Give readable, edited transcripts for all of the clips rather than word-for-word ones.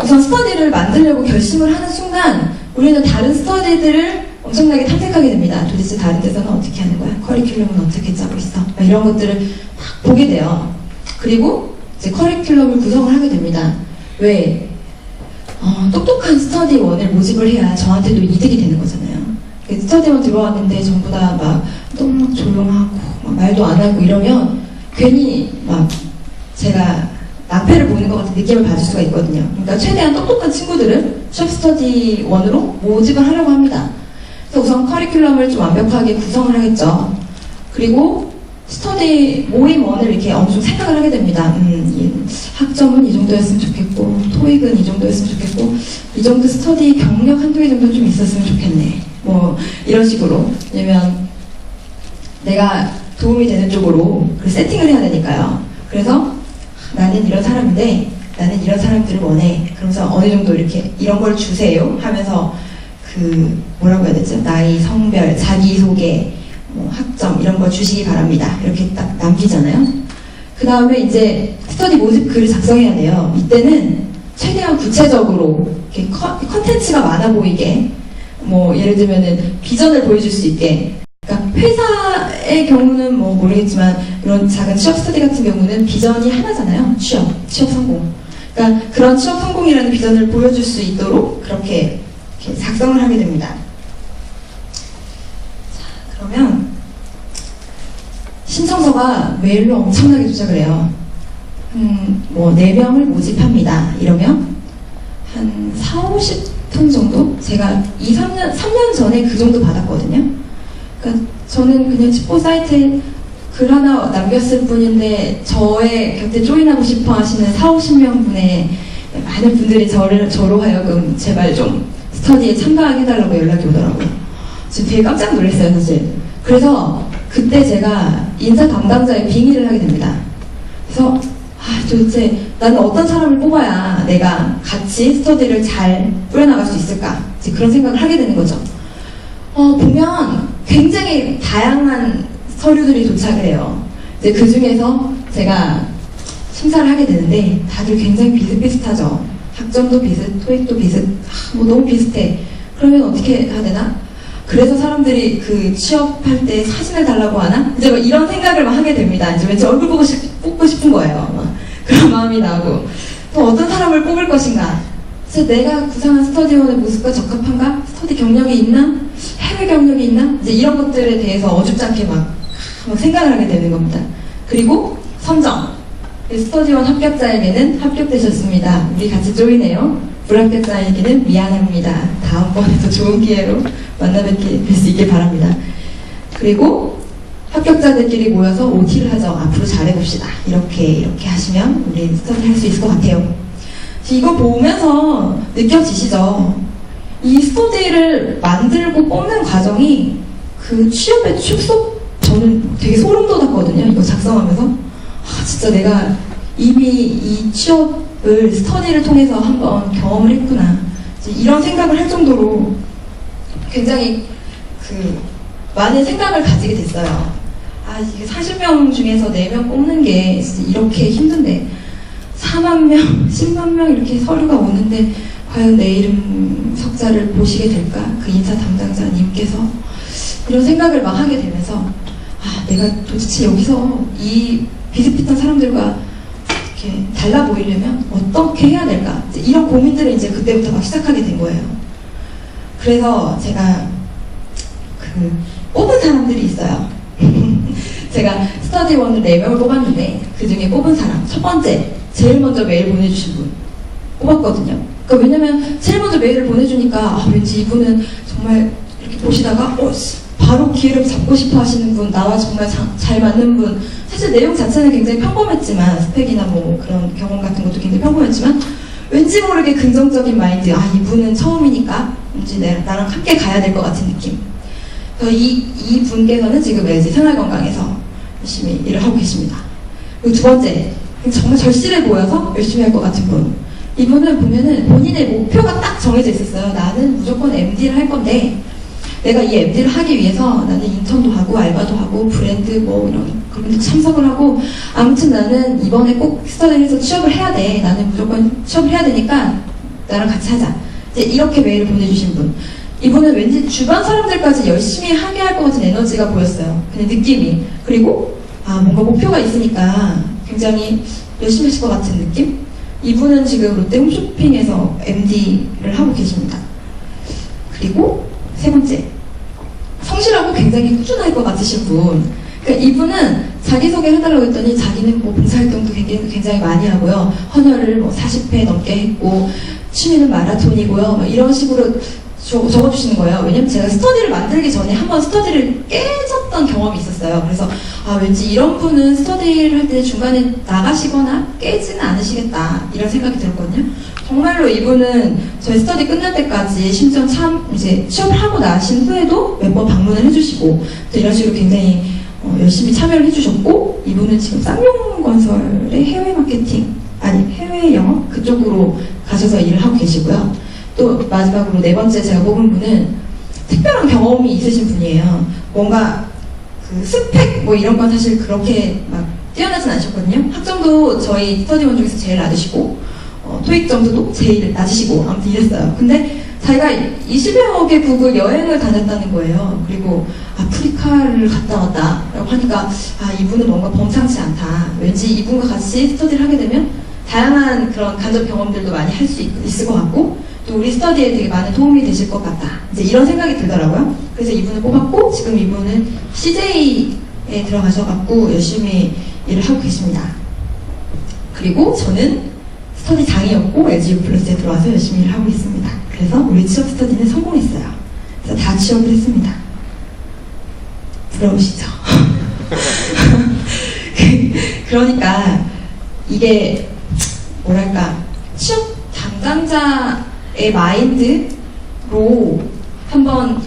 우선 스터디를 만들려고 결심을 하는 순간 우리는 다른 스터디들을 엄청나게 탐색하게 됩니다. 도대체 다른 데서는 어떻게 하는 거야? 커리큘럼은 어떻게 짜고 있어? 이런 것들을 막 보게 돼요. 그리고 이제 커리큘럼을 구성을 하게 됩니다. 왜? 똑똑한 스터디원을 모집을 해야 저한테도 이득이 되는 거잖아요. 스터디원 들어왔는데 전부 다 막 너무 조용하고 막 말도 안 하고 이러면 괜히 막 제가 낭패를 보는 것 같은 느낌을 받을 수가 있거든요. 그러니까 최대한 똑똑한 친구들을 취업 스터디원으로 모집을 하려고 합니다. 그래서 우선 커리큘럼을 좀 완벽하게 구성을 하겠죠. 그리고 스터디 모임원을 이렇게 어느 정도 생각을 하게 됩니다. 학점은 이 정도였으면 좋겠고, 토익은 이 정도였으면 좋겠고, 이 정도 스터디 경력 한두 개 정도 좀 있었으면 좋겠네. 뭐 이런 식으로. 왜냐면 내가 도움이 되는 쪽으로 그 세팅을 해야 되니까요. 그래서 나는 이런 사람인데 나는 이런 사람들을 원해. 그러면서 어느 정도 이렇게 이런 걸 주세요 하면서 그 뭐라고 해야 되지? 나이, 성별, 자기소개, 뭐 학점 이런 거 주시기 바랍니다. 이렇게 딱 남기잖아요. 그 다음에 이제 스터디 모집 글을 작성해야 돼요. 이때는 최대한 구체적으로 이렇게 컨텐츠가 많아 보이게, 뭐 예를 들면은 비전을 보여줄 수 있게. 그러니까 회사의 경우는 뭐 모르겠지만 이런 작은 취업 스터디 같은 경우는 비전이 하나잖아요. 취업 성공. 그러니까 그런 취업 성공이라는 비전을 보여줄 수 있도록 그렇게 작성을 하게 됩니다. 자, 그러면 신청서가 메일로 엄청나게 도착을 해요. 뭐 4명을 모집합니다. 이러면 한 40-50통 정도? 제가 3년 전에 그 정도 받았거든요. 그러니까 저는 그냥 칩보 사이트에 글 하나 남겼을 뿐인데 저의 곁에 조인하고 싶어 하시는 40-50명 분의 많은 분들이 저로 하여금 제발 좀 스터디에 참가하게 해달라고 연락이 오더라고요. 지금 되게 깜짝 놀랐어요, 사실. 그래서 그때 제가 인사 담당자의 빙의를 하게 됩니다. 그래서 도대체 나는 어떤 사람을 뽑아야 내가 같이 스터디를 잘 꾸려나갈 수 있을까? 이제 그런 생각을 하게 되는 거죠. 보면 굉장히 다양한 서류들이 도착을 해요. 이제 그 중에서 제가 심사를 하게 되는데 다들 굉장히 비슷비슷하죠. 학점도 비슷, 토익도 비슷, 뭐 너무 비슷해. 그러면 어떻게 해야 되나? 그래서 사람들이 그 취업할 때 사진을 달라고 하나? 이제 막 이런 생각을 막 하게 됩니다. 이제 왠지 얼굴 뽑고 싶은 거예요. 막 그런 마음이 나고. 또 어떤 사람을 뽑을 것인가? 그래서 내가 구상한 스터디원의 모습과 적합한가? 스터디 경력이 있나? 해외 경력이 있나? 이제 이런 것들에 대해서 어줍잖게 막 생각을 하게 되는 겁니다. 그리고 선정. 스터디원 합격자에게는 합격되셨습니다. 우리 같이 조이네요. 불합격자에게는 미안합니다. 다음번에 더 좋은 기회로 만나뵐 수 있길 바랍니다. 그리고 합격자들끼리 모여서 OT를 하죠. 앞으로 잘해봅시다. 이렇게 하시면 우리 스터디 할 수 있을 것 같아요. 이거 보면서 느껴지시죠? 이 스터디를 만들고 뽑는 과정이 그 취업의 축소, 저는 되게 소름 돋았거든요. 이거 작성하면서. 진짜 내가 이미 이 취업을 스터디를 통해서 한번 경험을 했구나. 이런 생각을 할 정도로 굉장히 많은 생각을 가지게 됐어요. 이게 40명 중에서 4명 뽑는 게 이렇게 힘든데 4만 명, 10만 명 이렇게 서류가 오는데 과연 내 이름 석자를 보시게 될까? 그 인사 담당자님께서 이런 생각을 막 하게 되면서 내가 도대체 여기서 이 비슷비슷한 사람들과 이렇게 달라 보이려면 어떻게 해야 될까? 이런 고민들을 이제 그때부터 막 시작하게 된 거예요. 그래서 제가 뽑은 사람들이 있어요. 제가 스터디원을 4명을 뽑았는데 그 중에 뽑은 사람 첫 번째 제일 먼저 메일 보내주신 분 뽑았거든요. 그러니까 왜냐면 제일 먼저 메일을 보내주니까 왠지 이분은 정말 이렇게 보시다가 바로 기회를 잡고 싶어 하시는 분, 나와 정말 잘 맞는 분. 사실 내용 자체는 굉장히 평범했지만 스펙이나 뭐 그런 경험 같은 것도 굉장히 평범했지만 왠지 모르게 긍정적인 마인드. 이분은 처음이니까 왠지 나랑 함께 가야 될 것 같은 느낌. 그래서 이 분께서는 지금 LG 생활건강에서 열심히 일을 하고 계십니다. 그리고 두 번째, 정말 절실해 보여서 열심히 할 것 같은 분. 이분은 보면은 본인의 목표가 딱 정해져 있었어요. 나는 무조건 MD를 할 건데 내가 이 MD를 하기 위해서 나는 인턴도 하고 알바도 하고 브랜드 뭐 이런 그런 데 참석을 하고 아무튼 나는 이번에 꼭 스터디를 해서 취업을 해야 돼. 나는 무조건 취업을 해야 되니까 나랑 같이 하자. 이제 이렇게 메일을 보내주신 분. 이분은 왠지 주변 사람들까지 열심히 하게 할 것 같은 에너지가 보였어요. 그냥 느낌이. 그리고 뭔가 목표가 있으니까 굉장히 열심히 하실 것 같은 느낌? 이분은 지금 롯데 홈쇼핑에서 MD를 하고 계십니다. 그리고 세 번째, 성실하고 굉장히 꾸준할 것 같으신 분. 그러니까 이분은 자기소개를 해달라고 했더니 자기는 뭐 봉사활동도 굉장히 많이 하고요. 헌혈을 뭐 40회 넘게 했고, 취미는 마라톤이고요. 뭐 이런 식으로 적어주시는 거예요. 왜냐면 제가 스터디를 만들기 전에 한번 스터디를 깨졌던 경험이 있었어요. 그래서 왠지 이런 분은 스터디를 할 때 중간에 나가시거나 깨지는 않으시겠다 이런 생각이 들었거든요. 정말로 이분은 저희 스터디 끝날 때까지 심지어 이제 취업을 하고 나신 후에도 몇 번 방문을 해주시고 또 이런 식으로 굉장히 열심히 참여를 해주셨고, 이분은 지금 쌍용건설의 해외 마케팅 해외 영업 그쪽으로 가셔서 일을 하고 계시고요. 또 마지막으로 네 번째 제가 뽑은 분은 특별한 경험이 있으신 분이에요. 뭔가 그 스펙 뭐 이런 건 사실 그렇게 막 뛰어나진 않으셨거든요. 학점도 저희 스터디원 중에서 제일 낮으시고 토익 점수도 제일 낮으시고 아무튼 이랬어요. 근데 자기가 20여 개국을 여행을 다녔다는 거예요. 그리고 아프리카를 갔다 왔다라고 하니까 이분은 뭔가 범상치 않다. 왠지 이분과 같이 스터디를 하게 되면 다양한 그런 간접 경험들도 많이 할 수 있을 것 같고, 또 우리 스터디에 되게 많은 도움이 되실 것 같다. 이제 이런 생각이 들더라고요. 그래서 이분을 뽑았고, 지금 이분은 CJ에 들어가셔갖고 열심히 일을 하고 계십니다. 그리고 저는 스터디장이었고 LGU 플러스에 들어와서 열심히 일을 하고 있습니다. 그래서 우리 취업 스터디는 성공했어요. 그래서 다 취업을 했습니다. 부러우시죠? 그러니까 이게 뭐랄까, 취업 담당자의 마인드로 한번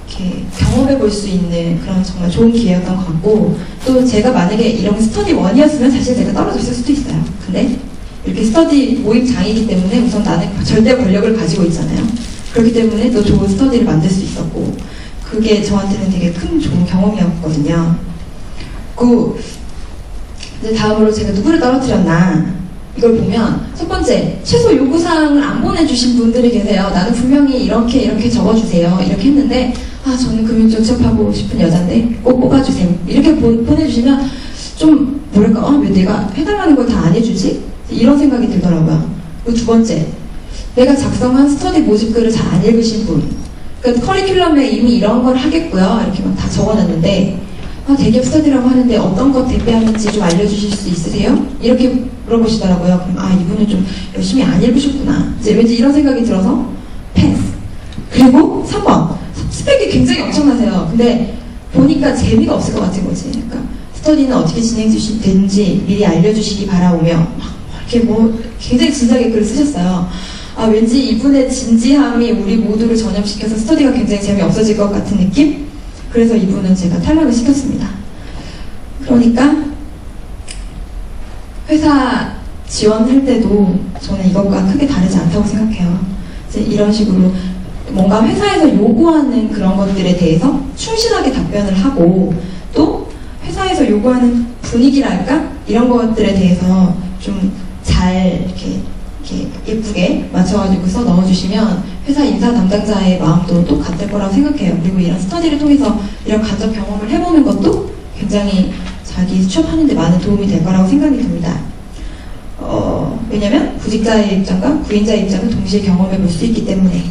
이렇게 경험해 볼 수 있는 그런 정말 좋은 기회였던 것 같고, 또 제가 만약에 이런 스터디 1이었으면 사실 제가 떨어졌을 수도 있어요. 근데 이렇게 스터디 모임장이기 때문에 우선 나는 절대 권력을 가지고 있잖아요. 그렇기 때문에 또 좋은 스터디를 만들 수 있었고, 그게 저한테는 되게 큰 좋은 경험이었거든요. 이제 다음으로 제가 누구를 떨어뜨렸나, 이걸 보면 첫 번째, 최소 요구사항을 안 보내주신 분들이 계세요. 나는 분명히 이렇게 적어주세요. 이렇게 했는데 저는 금융 쪽 취업하고 싶은 여잔데 꼭 뽑아주세요. 이렇게 보내주시면 좀 뭐랄까, 왜 내가 해달라는 걸 다 안 해주지? 이런 생각이 들더라고요. 그리고 두 번째, 내가 작성한 스터디 모집글을 잘 안 읽으신 분. 그러니까 커리큘럼에 이미 이런 걸 하겠고요. 이렇게 막 다 적어놨는데 대기업 스터디라고 하는데 어떤 것 대비하는지 좀 알려주실 수 있으세요? 이렇게 물어보시더라고요. 그럼 이분은 좀 열심히 안 읽으셨구나. 이제 왠지 이런 생각이 들어서 패스. 그리고 3번, 스펙이 굉장히 엄청나세요. 근데 보니까 재미가 없을 것 같은 거지. 그러니까 스터디는 어떻게 진행되는지 미리 알려주시기 바라오며 이렇게 뭐 굉장히 진지하게 글을 쓰셨어요. 왠지 이분의 진지함이 우리 모두를 전염시켜서 스터디가 굉장히 재미없어질 것 같은 느낌? 그래서 이분은 제가 탈락을 시켰습니다. 그러니까 회사 지원할 때도 저는 이것과 크게 다르지 않다고 생각해요. 이제 이런 식으로 뭔가 회사에서 요구하는 그런 것들에 대해서 충실하게 답변을 하고, 또 회사에서 요구하는 분위기랄까? 이런 것들에 대해서 좀 잘 이렇게 예쁘게 맞춰가지고서 넣어주시면 회사 인사 담당자의 마음도 또 같을 거라고 생각해요. 그리고 이런 스터디를 통해서 이런 간접 경험을 해보는 것도 굉장히 자기 취업하는 데 많은 도움이 될 거라고 생각이 듭니다. 왜냐면 구직자의 입장과 구인자의 입장을 동시에 경험해 볼 수 있기 때문에.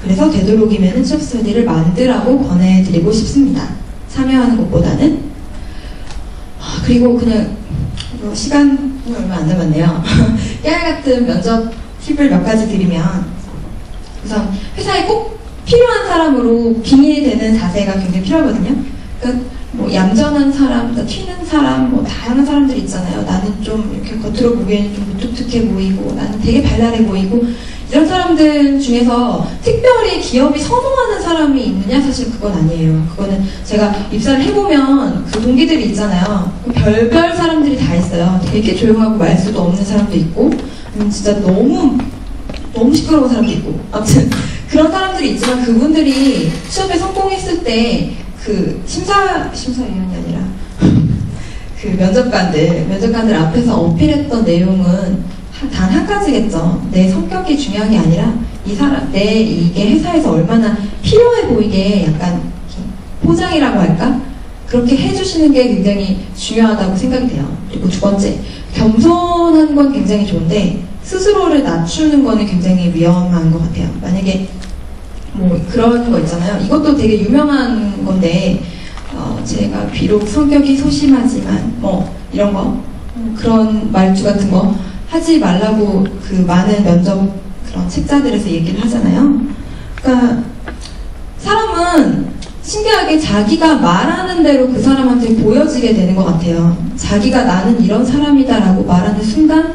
그래서 되도록이면 취업 스터디를 만들라고 권해드리고 싶습니다. 참여하는 것보다는. 그리고 그냥 시간이 얼마 안 남았네요. 깨알같은 면접 팁을 몇 가지 드리면, 우선 회사에 꼭 필요한 사람으로 빙의 되는 자세가 굉장히 필요하거든요. 그러니까 뭐 얌전한 사람, 튀는 사람, 뭐 다양한 사람들이 있잖아요. 나는 좀 이렇게 겉으로 보기에는 좀 무뚝뚝해 보이고, 나는 되게 발랄해 보이고, 이런 사람들 중에서 특별히 기업이 선호하는 사람이 있느냐? 사실 그건 아니에요. 그거는 제가 입사를 해보면 그 동기들이 있잖아요. 별별 사람들이 다 있어요. 되게 조용하고 말수도 없는 사람도 있고, 진짜 너무 시끄러운 사람도 있고, 아무튼 그런 사람들이 있지만 그분들이 취업에 성공했을 때 그 심사위원이 아니라 그 면접관들 앞에서 어필했던 내용은 단 한 가지겠죠. 내 성격이 중요한 게 아니라 이 사람, 이게 회사에서 얼마나 필요해 보이게 약간 포장이라고 할까? 그렇게 해주시는 게 굉장히 중요하다고 생각이 돼요. 그리고 두 번째, 겸손한 건 굉장히 좋은데 스스로를 낮추는 거는 굉장히 위험한 것 같아요. 만약에 뭐 그런 거 있잖아요. 이것도 되게 유명한 건데 제가 비록 성격이 소심하지만 뭐 이런 거 그런 말투 같은 거 하지 말라고 그 많은 면접 그런 책자들에서 얘기를 하잖아요. 그러니까 사람은 신기하게 자기가 말하는 대로 그 사람한테 보여지게 되는 것 같아요. 자기가 나는 이런 사람이다라고 말하는 순간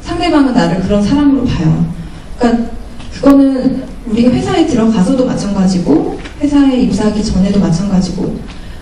상대방은 나를 그런 사람으로 봐요. 그러니까 그거는 우리가 회사에 들어가서도 마찬가지고 회사에 입사하기 전에도 마찬가지고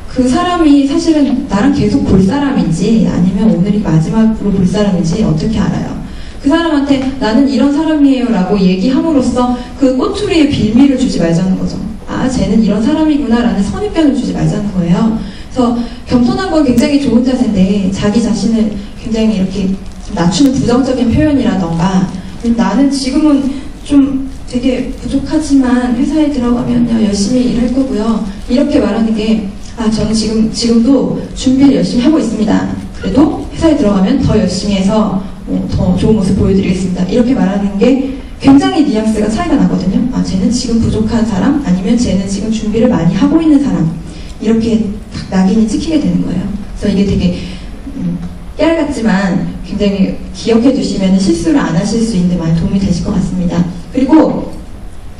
그 사람이 사실은 나랑 계속 볼 사람인지 아니면 오늘이 마지막으로 볼 사람인지 어떻게 알아요? 그 사람한테 나는 이런 사람이에요 라고 얘기함으로써 그 꼬투리에 빌미를 주지 말자는 거죠. 아, 쟤는 이런 사람이구나 라는 선입견을 주지 말자는 거예요. 그래서 겸손한 건 굉장히 좋은 자세인데 자기 자신을 굉장히 이렇게 낮추는 부정적인 표현이라던가 나는 지금은 좀 되게 부족하지만 회사에 들어가면요 열심히 일할 거고요 이렇게 말하는 게 저는 지금도 준비를 열심히 하고 있습니다. 그래도 회사에 들어가면 더 열심히 해서 더 좋은 모습 보여드리겠습니다. 이렇게 말하는 게 굉장히 뉘앙스가 차이가 나거든요. 쟤는 지금 부족한 사람 아니면 쟤는 지금 준비를 많이 하고 있는 사람 이렇게 딱 낙인이 찍히게 되는 거예요. 그래서 이게 되게 깨알 같지만 굉장히 기억해 두시면 실수를 안 하실 수 있는데 많이 도움이 되실 것 같습니다. 그리고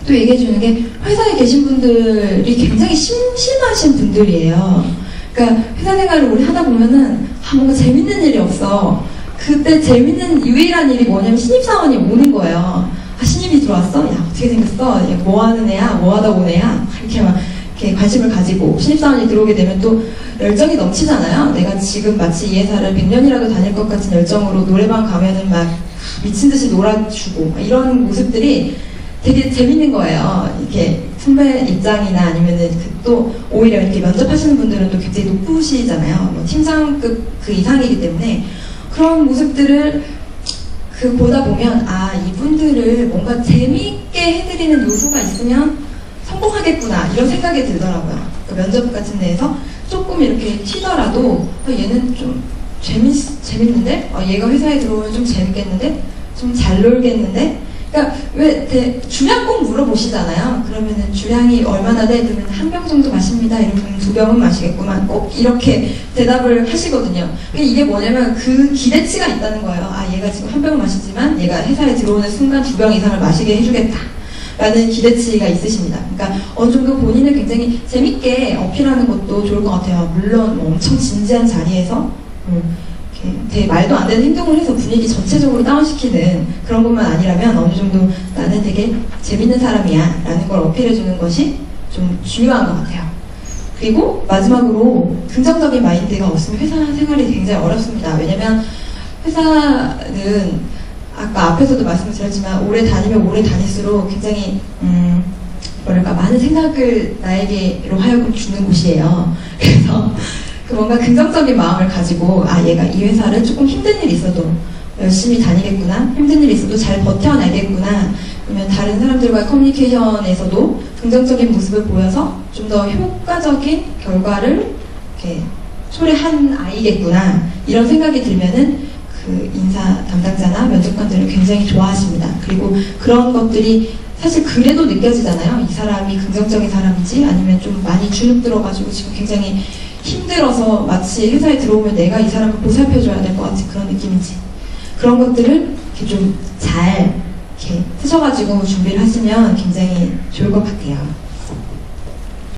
또 얘기해 주는 게 회사에 계신 분들이 굉장히 심심하신 분들이에요. 그러니까 회사 생활을 오래 하다 보면은 뭔가 재밌는 일이 없어. 그때 재밌는 유일한 일이 뭐냐면 신입사원이 오는 거예요. 신입이 들어왔어? 야 어떻게 생겼어? 야, 뭐 하는 애야? 뭐 하다 온 애야? 이렇게 막 이렇게 관심을 가지고 신입사원이 들어오게 되면 또 열정이 넘치잖아요. 내가 지금 마치 이 회사를 100년이라도 다닐 것 같은 열정으로 노래방 가면은 막 미친 듯이 놀아주고 이런 모습들이 되게 재밌는 거예요. 이렇게 선배 입장이나 아니면은 또 오히려 이렇게 면접하시는 분들은 또 굉장히 높으시잖아요. 뭐 팀장급 그 이상이기 때문에 그런 모습들을 보다 보면 이분들을 뭔가 재미있게 해드리는 요소가 있으면 성공하겠구나 이런 생각이 들더라고요. 그 면접 같은 데에서 조금 이렇게 튀더라도 얘는 좀 재밌는데? 얘가 회사에 들어오면 좀 재밌겠는데? 좀 잘 놀겠는데? 그러니까 왜 주량 꼭 물어보시잖아요. 그러면은 주량이 얼마나 돼? 그러면 한 병 정도 마십니다. 이러면 2병은 마시겠구만. 꼭 이렇게 대답을 하시거든요. 이게 뭐냐면 그 기대치가 있다는 거예요. 얘가 지금 한 병을 마시지만 얘가 회사에 들어오는 순간 2병 이상을 마시게 해주겠다. 라는 기대치가 있으십니다. 그러니까 어느 정도 본인을 굉장히 재밌게 어필하는 것도 좋을 것 같아요. 물론 뭐 엄청 진지한 자리에서 되게 말도 안 되는 행동을 해서 분위기 전체적으로 다운시키는 그런 것만 아니라면 어느 정도 나는 되게 재밌는 사람이야 라는 걸 어필해주는 것이 좀 중요한 것 같아요. 그리고 마지막으로 긍정적인 마인드가 없으면 회사 생활이 굉장히 어렵습니다. 왜냐면 회사는 아까 앞에서도 말씀드렸지만 오래 다니면 오래 다닐수록 굉장히 많은 생각을 나에게로 하여금 주는 곳이에요. 그래서 뭔가 긍정적인 마음을 가지고 얘가 이 회사를 조금 힘든 일이 있어도 열심히 다니겠구나, 힘든 일이 있어도 잘 버텨내겠구나, 그러면 다른 사람들과의 커뮤니케이션에서도 긍정적인 모습을 보여서 좀 더 효과적인 결과를 이렇게 초래한 아이겠구나 이런 생각이 들면은 그 인사 담당자나 면접관들은 굉장히 좋아하십니다. 그리고 그런 것들이 사실 그래도 느껴지잖아요. 이 사람이 긍정적인 사람인지 아니면 좀 많이 주눅 들어가지고 지금 굉장히 힘들어서 마치 회사에 들어오면 내가 이 사람을 보살펴줘야 될 것 같은 그런 느낌인지 그런 것들을 이렇게 좀 잘 이렇게 쓰셔가지고 준비를 하시면 굉장히 좋을 것 같아요.